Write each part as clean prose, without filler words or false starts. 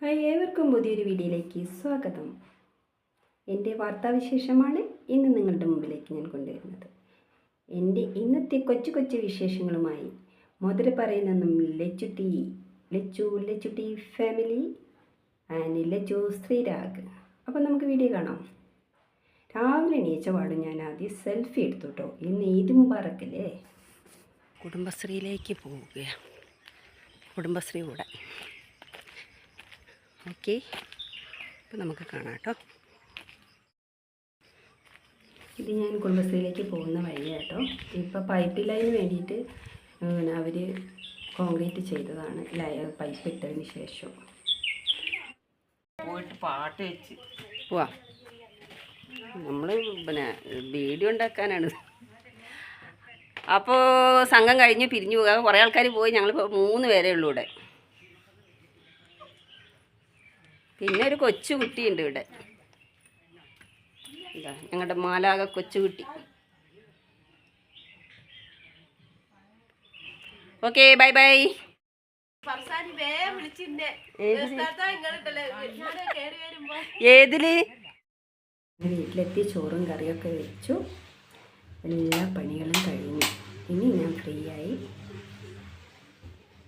Hi, ഏവർക്കും പുതിയൊരു വീഡിയോയിലേക്ക് സ്വാഗതം. എൻ്റെ വാർത്താവിശേഷമാണ് ഇന്ന് നിങ്ങളുടെ മുമ്പിലേക്ക് ഞാൻ കൊണ്ടുവരുന്നത്. എൻ്റെ ഇന്നത്തെ കൊച്ചു കൊച്ചു വിശേഷങ്ങളുമായി മുതൽ പറയുന്നതും ലച്ചുട്ടി ഫാമിലി ആൻഡ് ലച്ചു ശ്രീരാഗ്. അപ്പോൾ നമുക്ക് വീഡിയോ കാണാം. രാവിലെ എണീച്ച പാടും ഞാൻ ആദ്യം സെൽഫി എടുത്തു കേട്ടോ. ഇന്ന് ഈദ് മുബാറക്കല്ലേ. കുടുംബശ്രീയിലേക്ക് പോവുകയാണ്. കുടുംബശ്രീ കൂടെ ഓക്കെ. അപ്പോൾ നമുക്ക് കാണാം കേട്ടോ. ഇത് ഞാൻ കുടുംബശ്രീയിലേക്ക് പോകുന്ന വഴിയാട്ടോ. ഇപ്പോൾ പൈപ്പ് ലൈന് വേണ്ടിയിട്ട് അവർ കോൺക്രീറ്റ് ചെയ്തതാണ്. പൈപ്പ് ഇട്ടതിന് ശേഷം പോയിട്ട് പാട്ട് വെച്ച് പോവാം. നമ്മൾ വീഡിയോ ഉണ്ടാക്കാനാണ്. അപ്പോൾ സംഘം കഴിഞ്ഞ് പിരിഞ്ഞു പോകാം. കുറേ ആൾക്കാർ പോയി. ഞങ്ങളിപ്പോൾ 3 പേരേ ഉള്ളൂ ഇവിടെ. പിന്നെ ഒരു കൊച്ചുകുട്ടിയുണ്ട് ഇവിടെ. ഇതാ ഞങ്ങളുടെ മാലാക കൊച്ചുകുട്ടി. Okay, bye bye. ഏതില് വീട്ടിലെത്തി ചോറും കറിയൊക്കെ വെച്ചു. എല്ലാ പണികളും കഴിഞ്ഞു. ഇനി ഞാൻ ഫ്രീ ആയി.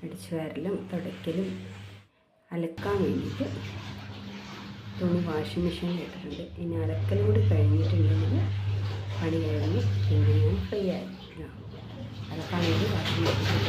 അടിച്ചു വാരലും തുടയ്ക്കലും അലക്കാൻ വേണ്ടിയിട്ട് തുണി വാഷിംഗ് മെഷീനിൽ ഇട്ടിട്ടുണ്ട്. ഇനി അലക്കലും കൂടി കഴിഞ്ഞിട്ടുണ്ടെങ്കിൽ പണി കഴിഞ്ഞ് പിന്നെ ഞാൻ ഫ്രീ ആയി. അലക്കാൻ വേണ്ടി വാഷിംഗ് മെഷീൻ